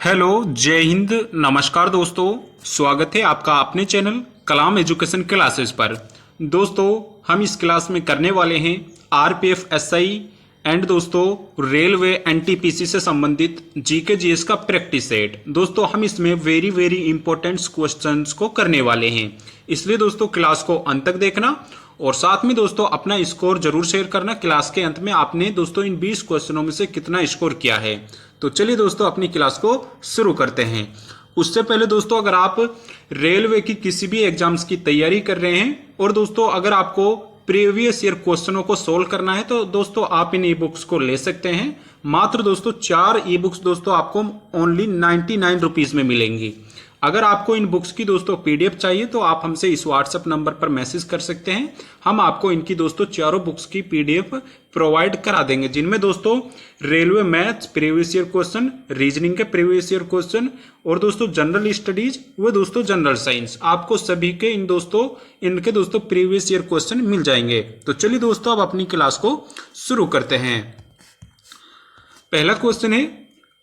Hello, जय हिंद, नमस्कार दोस्तों। स्वागत है आपका अपने चैनल कलाम एजुकेशन क्लासेस पर। दोस्तों, हम इस क्लास में करने वाले हैं आरपीएफ एसआई एंड दोस्तों रेलवे एनटीपीसी से संबंधित जीके जीएस का प्रैक्टिस सेट। दोस्तों, हम इसमें वेरी इंपॉर्टेंट क्वेश्चंस को करने वाले हैं, इसलिए दोस्तों क्लास को अंत तक देखना और साथ में दोस्तों अपना स्कोर जरूर शेयर करना। क्लास के अंत में आपने दोस्तों इन 20 क्वेश्चनों में से कितना स्कोर किया है। तो चलिए दोस्तों अपनी क्लास को शुरू करते हैं। उससे पहले दोस्तों, अगर आप रेलवे की किसी भी एग्जाम्स की तैयारी कर रहे हैं और दोस्तों अगर आपको प्रीवियस ईयर क्वेश्चनों को सोल्व करना है तो दोस्तों आप इन ई बुक्स को ले सकते हैं। मात्र दोस्तों 4 ई बुक्स दोस्तों आपको ओनली 99 रुपीज में मिलेंगी। अगर आपको इन बुक्स की दोस्तों पीडीएफ चाहिए तो आप हमसे इस व्हाट्सएप नंबर पर मैसेज कर सकते हैं। हम आपको इनकी दोस्तों चारों बुक्स की पीडीएफ प्रोवाइड करा देंगे, जिनमें दोस्तों railway maths previous year question, reasoning के प्रीवियस ईयर क्वेश्चन और दोस्तों जनरल स्टडीज व दोस्तों जनरल साइंस, आपको सभी के इनके दोस्तों प्रीवियस ईयर क्वेश्चन मिल जाएंगे। तो चलिए दोस्तों अब अपनी क्लास को शुरू करते हैं। पहला क्वेश्चन है,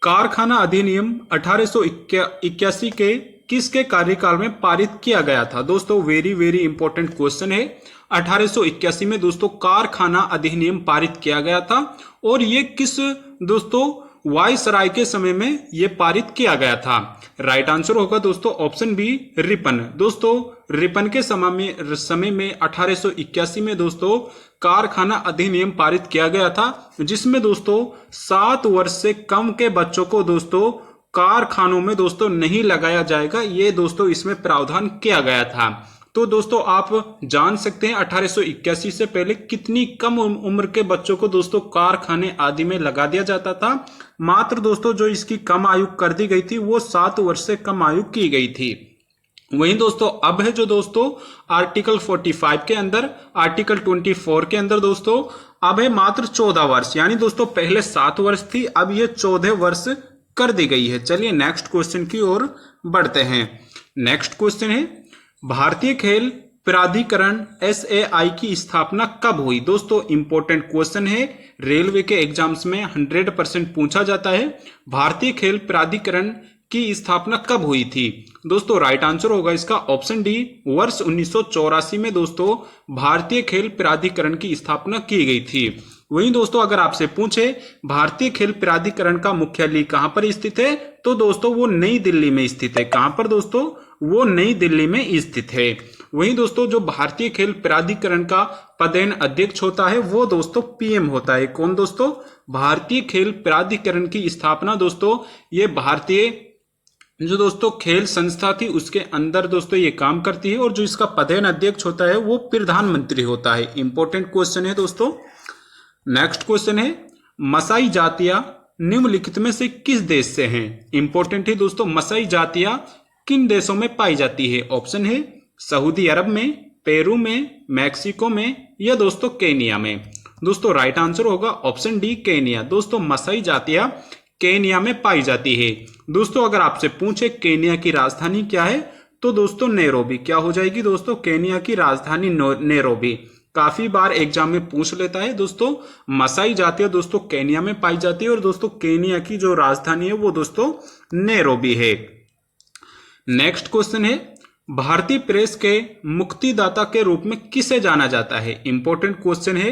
कारखाना अधिनियम 1881 के किसके कार्यकाल में पारित किया गया था। दोस्तों वेरी इंपॉर्टेंट क्वेश्चन है। 1881 में दोस्तों कारखाना अधिनियम पारित किया गया था और ये किस दोस्तों वायसराय के समय में ये पारित किया गया था। राइट आंसर होगा दोस्तों ऑप्शन बी, रिपन। दोस्तों रिपन के समय में 1881 में दोस्तों कारखाना अधिनियम पारित किया गया था, जिसमें दोस्तों 7 वर्ष से कम के बच्चों को दोस्तों कारखानों में दोस्तों नहीं लगाया जाएगा, ये दोस्तों इसमें प्रावधान किया गया था। तो दोस्तों आप जान सकते हैं 1881 से पहले कितनी कम उम्र के बच्चों को दोस्तों कारखाने आदि में लगा दिया जाता था। मात्र दोस्तों जो इसकी कम आयु कर दी गई थी वो 7 वर्ष से कम आयु की गई थी। वहीं दोस्तों अब है जो दोस्तों आर्टिकल 45 के अंदर, आर्टिकल 24 के अंदर दोस्तों अब है मात्र 14 वर्ष, यानी दोस्तों पहले 7 वर्ष थी, अब ये 14 वर्ष कर दी गई है। चलिए नेक्स्ट क्वेश्चन की ओर बढ़ते हैं। नेक्स्ट क्वेश्चन है, भारतीय खेल प्राधिकरण SAI की स्थापना कब हुई। दोस्तों इंपॉर्टेंट क्वेश्चन है, रेलवे के एग्जाम्स में 100% पूछा जाता है। भारतीय खेल प्राधिकरण की स्थापना कब हुई थी। दोस्तों राइट आंसर होगा इसका ऑप्शन डी, वर्ष 1984 में दोस्तों भारतीय खेल प्राधिकरण की स्थापना की गई थी। वहीं दोस्तों अगर आपसे पूछे भारतीय खेल प्राधिकरण का मुख्यालय कहां पर स्थित है, तो दोस्तों वो नई दिल्ली में स्थित है। कहां पर दोस्तों, वो नई दिल्ली में स्थित है। वहीं दोस्तों जो भारतीय खेल प्राधिकरण का पदेन अध्यक्ष होता है वो दोस्तों पीएम होता है। कौन दोस्तों, भारतीय खेल प्राधिकरण की स्थापना दोस्तों ये भारतीय जो दोस्तों खेल संस्था थी उसके अंदर दोस्तों ये काम करती है और जो इसका पदेन अध्यक्ष होता है वो प्रधानमंत्री होता है। इंपॉर्टेंट क्वेश्चन है दोस्तों। नेक्स्ट क्वेश्चन है, मसाई जातियां निम्नलिखित में से किस देश से हैं। इंपॉर्टेंट है दोस्तों, मसाई जातियां किन देशों में पाई जाती है। ऑप्शन है सऊदी अरब में, पेरू में, मैक्सिको में या दोस्तों केनिया में। दोस्तों राइट आंसर होगा ऑप्शन डी, केनिया। दोस्तों मसाई जातियां केनिया में पाई जाती है। दोस्तों अगर आपसे पूछे केनिया की राजधानी क्या है, तो दोस्तों नैरोबी। क्या हो जाएगी दोस्तों, केनिया की राजधानी नैरोबी। काफी बार एग्जाम में पूछ लेता है दोस्तों, मसाई जातियां दोस्तों केनिया में पाई जाती है और दोस्तों केनिया की जो राजधानी है वो दोस्तों नैरोबी है। नेक्स्ट क्वेश्चन है, भारतीय प्रेस के मुक्तिदाता के रूप में किसे जाना जाता है। इंपॉर्टेंट क्वेश्चन है,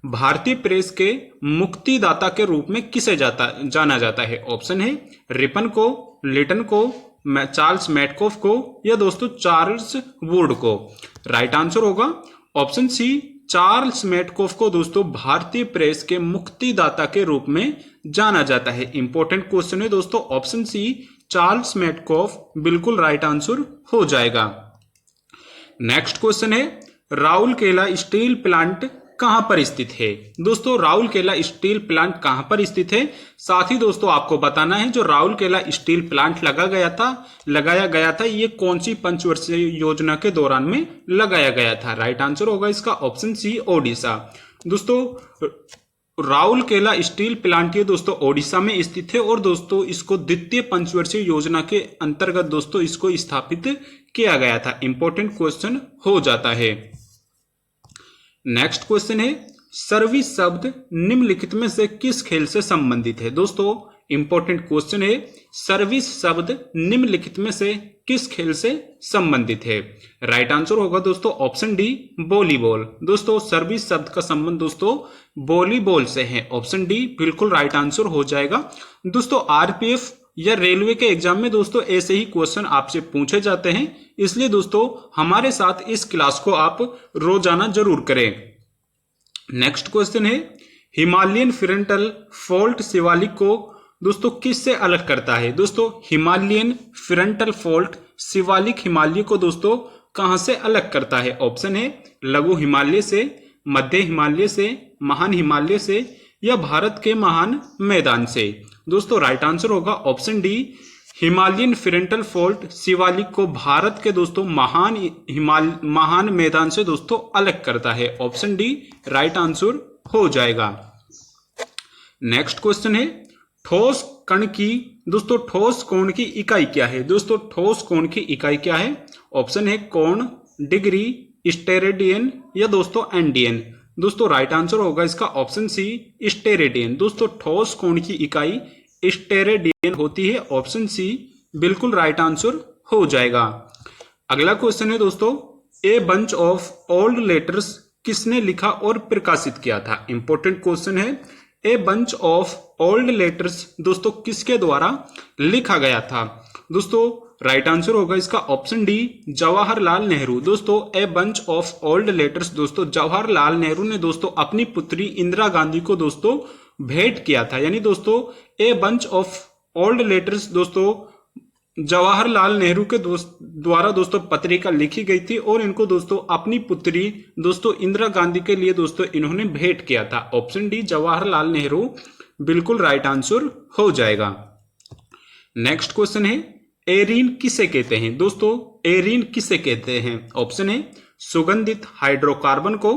भारतीय प्रेस के मुक्तिदाता के रूप में किसे जाना जाता है। ऑप्शन है रिपन को, लिटन को, चार्ल्स मैटकॉफ को या दोस्तों चार्ल्स वुड को। राइट आंसर होगा ऑप्शन सी, चार्ल्स मैटकॉफ को दोस्तों भारतीय प्रेस के मुक्तिदाता के रूप में जाना जाता है। इंपॉर्टेंट क्वेश्चन है दोस्तों, ऑप्शन सी चार्ल्स मैटकॉफ बिल्कुल राइट आंसर हो जाएगा। नेक्स्ट क्वेश्चन है, राउरकेला स्टील प्लांट कहां पर स्थित है। दोस्तों राउरकेला स्टील प्लांट कहां पर स्थित है, साथ ही दोस्तों आपको बताना है जो राउरकेला स्टील प्लांट लगाया गया था ये कौन सी पंचवर्षीय योजना के दौरान में लगाया गया था। राइट आंसर होगा इसका ऑप्शन सी, ओडिशा। दोस्तों राउरकेला स्टील प्लांट ये दोस्तों ओडिशा में स्थित है और दोस्तों इसको द्वितीय पंचवर्षीय योजना के अंतर्गत दोस्तों इसको स्थापित किया गया था। इंपॉर्टेंट क्वेश्चन हो जाता है। नेक्स्ट क्वेश्चन है, सर्विस शब्द निम्नलिखित में से किस खेल से संबंधित है। दोस्तों इंपॉर्टेंट क्वेश्चन है, सर्विस शब्द निम्नलिखित में से किस खेल से संबंधित है? राइट आंसर होगा दोस्तों ऑप्शन डी, वॉलीबॉल। दोस्तों सर्विस शब्द का संबंध दोस्तों वॉलीबॉल से है, ऑप्शन डी बिल्कुल राइट आंसर हो जाएगा। दोस्तों आरपीएफ या रेलवे के एग्जाम में दोस्तों ऐसे ही क्वेश्चन आपसे पूछे जाते हैं, इसलिए दोस्तों हमारे साथ इस क्लास को आप रोजाना जरूर करें। नेक्स्ट क्वेश्चन है, हिमालयन फ्रंटल फॉल्ट शिवालिक को दोस्तों किससे अलग करता है? दोस्तों Himalayan frontal fault Shivalik Himalaya को दोस्तों कहां से अलग करता है? ऑप्शन है लघु हिमालय से, मध्य हिमालय से, महान हिमालय से या भारत के महान मैदान से। दोस्तों राइट आंसर होगा option D, Himalayan frontal fault Shivalik को भारत के दोस्तों महान मैदान से दोस्तों अलग करता है, ऑप्शन डी राइट आंसर हो जाएगा। नेक्स्ट क्वेश्चन है, ठोस कण की दोस्तों ठोस कोण की इकाई क्या है? दोस्तों ठोस कोण की इकाई क्या है? ऑप्शन है कोण, डिग्री, स्टेरेडियन या दोस्तों एंडियन। दोस्तों राइट आंसर होगा इसका ऑप्शन सी, स्टेरेडियन। दोस्तों ठोस कोण की इकाई स्टेरेडियन होती है, ऑप्शन सी बिल्कुल राइट आंसर हो जाएगा। अगला क्वेश्चन है दोस्तों, a bunch of old letters किसने लिखा और प्रकाशित किया था? इंपॉर्टेंट क्वेश्चन है, a bunch of old letters दोस्तों किसके द्वारा लिखा गया था? दोस्तों राइट आंसर होगा इसका ऑप्शन डी, जवाहरलाल नेहरू। दोस्तों a bunch of old letters दोस्तों जवाहरलाल नेहरू ने दोस्तों अपनी पुत्री इंदिरा गांधी को दोस्तों भेंट किया था, यानी दोस्तों a bunch of old letters दोस्तों जवाहरलाल नेहरू के द्वारा दोस्तों पत्रिका लिखी गई थी और इनको दोस्तों अपनी पुत्री दोस्तों इंदिरा गांधी के लिए दोस्तों इन्होंने भेंट किया था, ऑप्शन डी जवाहरलाल नेहरू बिल्कुल राइट आंसर हो जाएगा। नेक्स्ट क्वेश्चन है, एरीन किसे कहते हैं? दोस्तों एरीन किसे कहते हैं? ऑप्शन है सुगंधित हाइड्रोकार्बन को,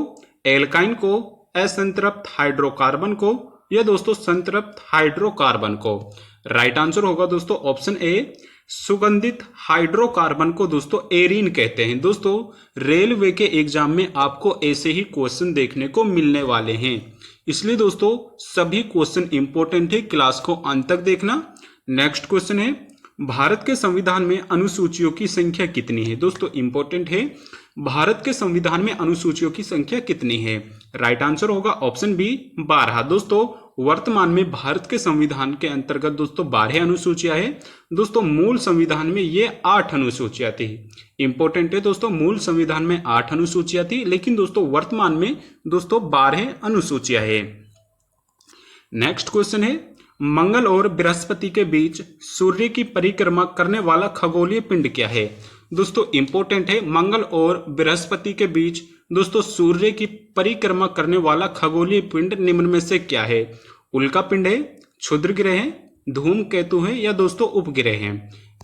एल्काइन को, असंतृप्त हाइड्रोकार्बन को या दोस्तों संतृप्त हाइड्रोकार्बन को। राइट आंसर होगा दोस्तों ऑप्शन ए, सुगंधित हाइड्रोकार्बन को दोस्तों एरीन कहते हैं। दोस्तों रेलवे के एग्जाम में आपको ऐसे ही क्वेश्चन देखने को मिलने वाले हैं, इसलिए दोस्तों सभी क्वेश्चन इंपॉर्टेंट है, क्लास को अंत तक देखना। नेक्स्ट क्वेश्चन है, भारत के संविधान में अनुसूचियों की संख्या कितनी है? दोस्तों इंपॉर्टेंट है, भारत के संविधान में अनुसूचियों की संख्या कितनी है? राइट आंसर होगा ऑप्शन बी 12। दोस्तों वर्तमान में भारत के संविधान के अंतर्गत दोस्तों 12 अनुसूचियां है। दोस्तों मूल संविधान में ये 8 अनुसूचियां थी। इंपॉर्टेंट है दोस्तों, मूल संविधान में 8 अनुसूचियां थी, लेकिन दोस्तों वर्तमान में दोस्तों 12 अनुसूचियां है। नेक्स्ट क्वेश्चन है, मंगल और बृहस्पति के बीच सूर्य की परिक्रमा करने वाला खगोलीय पिंड क्या है? दोस्तों इंपॉर्टेंट है, मंगल और बृहस्पति के बीच दोस्तों सूर्य की परिक्रमा करने वाला खगोलीय पिंड निम्न में से क्या है? उल्का पिंड है, क्षुद्र ग्रह है, धूमकेतु है या दोस्तों उपग्रह है?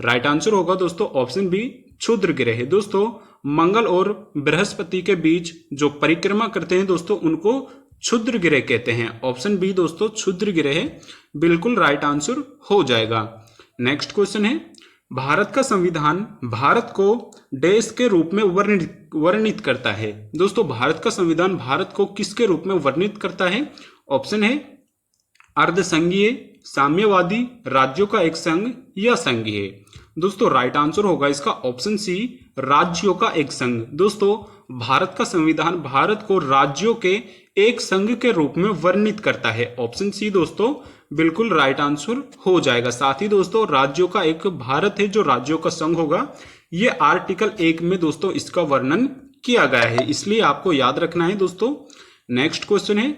राइट आंसर होगा दोस्तों ऑप्शन बी, क्षुद्र ग्रह है। दोस्तों मंगल और बृहस्पति के बीच जो परिक्रमा करते हैं दोस्तों उनको क्षुद्र ग्रह कहते हैं, ऑप्शन बी दोस्तों क्षुद्र ग्रह बिल्कुल राइट आंसर हो जाएगा। नेक्स्ट क्वेश्चन है, भारत का संविधान भारत को देश के रूप में वर्णित करता है? दोस्तों भारत का संविधान भारत को किसके रूप में वर्णित करता है? ऑप्शन है अर्धसंघीय, साम्यवादी, राज्यों का एक संघ या संघीय। दोस्तों राइट आंसर होगा इसका ऑप्शन सी, राज्यों का एक संघ। दोस्तों भारत का संविधान भारत को राज्यों के एक संघ के रूप में वर्णित करता है, ऑप्शन सी दोस्तों बिल्कुल राइट आंसर हो जाएगा। साथ ही दोस्तों राज्यों का एक भारत है जो राज्यों का संघ होगा, ये आर्टिकल 1 में दोस्तों इसका वर्णन किया गया है, इसलिए आपको याद रखना है दोस्तों। नेक्स्ट क्वेश्चन है,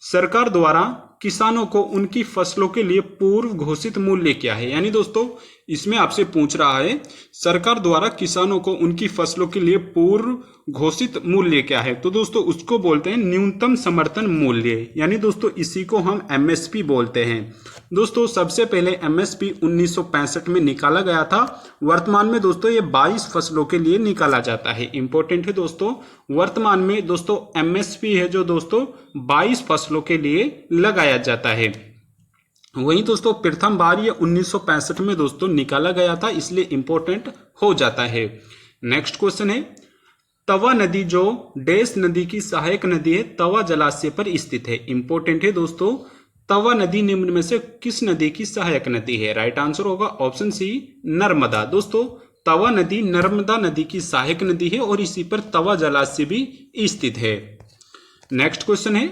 सरकार द्वारा किसानों को उनकी फसलों के लिए पूर्व घोषित मूल्य क्या है? यानी दोस्तों इसमें आपसे पूछ रहा है सरकार द्वारा किसानों को उनकी फसलों के लिए पूर्व घोषित मूल्य क्या है? तो दोस्तों उसको बोलते हैं न्यूनतम समर्थन मूल्य, यानी दोस्तों इसी को हम एमएसपी बोलते हैं। दोस्तों सबसे पहले एमएसपी 1965 में निकाला गया था, वर्तमान में दोस्तों ये 22 फसलों के लिए निकाला जाता है। इंपॉर्टेंट है दोस्तों, वर्तमान में दोस्तों एमएसपी है जो दोस्तों 22 फसलों के लिए लगाया जाता है। वहीं दोस्तों प्रथम बार ये 1965 में दोस्तों निकाला गया था, इसलिए इंपॉर्टेंट हो जाता है। नेक्स्ट क्वेश्चन है, तवा नदी जो डैश नदी की सहायक नदी है तवा जलाशय पर स्थित है? इंपॉर्टेंट है दोस्तों, तवा नदी निम्न में से किस नदी की सहायक नदी है? राइट आंसर होगा ऑप्शन सी नर्मदा। दोस्तों तवा नदी नर्मदा नदी की सहायक नदी है और इसी पर तवा जलाशय भी स्थित है। नेक्स्ट क्वेश्चन है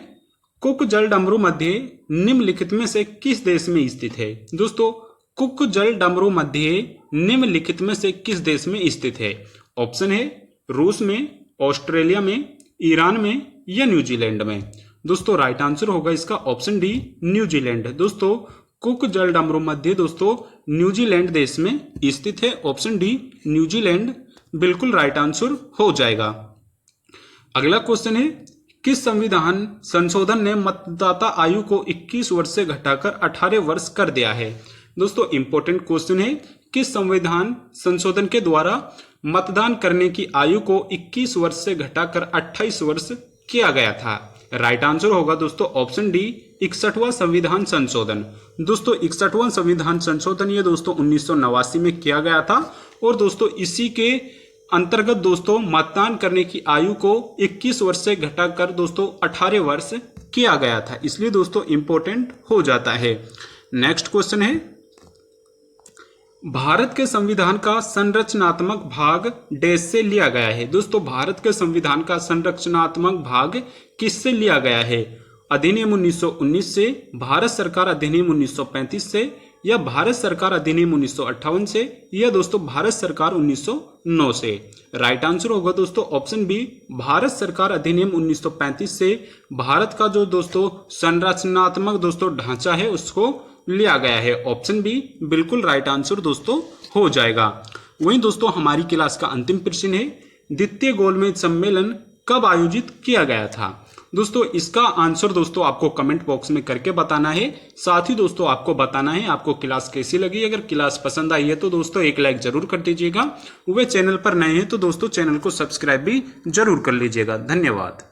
कुक जल डमरू मध्य निम्नलिखित में से किस देश में स्थित है? दोस्तों कुक जल डमरू मध्य निम्नलिखित में से किस देश में स्थित है? ऑप्शन है रूस में, ऑस्ट्रेलिया में, ईरान में या न्यूजीलैंड में। दोस्तों राइट आंसर होगा इसका ऑप्शन डी न्यूजीलैंड। दोस्तों कुक जल डमरू मध्य दोस्तों न्यूजीलैंड देश में स्थित है। ऑप्शन डी न्यूजीलैंड बिल्कुल राइट आंसर हो जाएगा। अगला क्वेश्चन है किस संविधान संशोधन ने मतदाता आयु को 21 वर्ष से घटाकर 18 वर्ष कर दिया है? दोस्तों इंपॉर्टेंट क्वेश्चन है किस संविधान संशोधन के द्वारा मतदान करने की आयु को 21 वर्ष से घटाकर 28 वर्ष किया गया था? राइट आंसर होगा दोस्तों ऑप्शन डी 61वां संविधान संशोधन। दोस्तों 61वां संविधान संशोधन ये दोस्तों 1989 में किया गया था और दोस्तों इसी के अंतर्गत दोस्तों मतदान करने की आयु को 21 वर्ष से घटाकर दोस्तों 18 वर्ष किया गया था, इसलिए दोस्तों इंपॉर्टेंट हो जाता है। नेक्स्ट क्वेश्चन है भारत के संविधान का संरचनात्मक भाग डैश से लिया गया है? दोस्तों भारत के संविधान का संरचनात्मक भाग किससे लिया गया है? अधिनियम 1919 से, भारत सरकार अधिनियम 1935 से या भारत सरकार अधिनियम 1958 से या दोस्तों भारत सरकार 1909 से? राइट आंसर होगा दोस्तों ऑप्शन बी भारत सरकार अधिनियम 1935 से भारत का जो दोस्तों संरचनात्मक दोस्तों ढांचा है उसको लिया गया है। ऑप्शन बी बिल्कुल राइट आंसर दोस्तों हो जाएगा। वहीं दोस्तों हमारी क्लास का अंतिम प्रश्न है द्वितीय गोलमेज सम्मेलन कब आयोजित किया गया था? दोस्तों इसका आंसर दोस्तों आपको कमेंट बॉक्स में करके बताना है। साथ ही दोस्तों आपको बताना है आपको क्लास कैसी लगी। अगर क्लास पसंद आई है तो दोस्तों एक लाइक जरूर कर दीजिएगा। वे चैनल पर नए हैं तो दोस्तों चैनल को सब्सक्राइब भी जरूर कर लीजिएगा। धन्यवाद।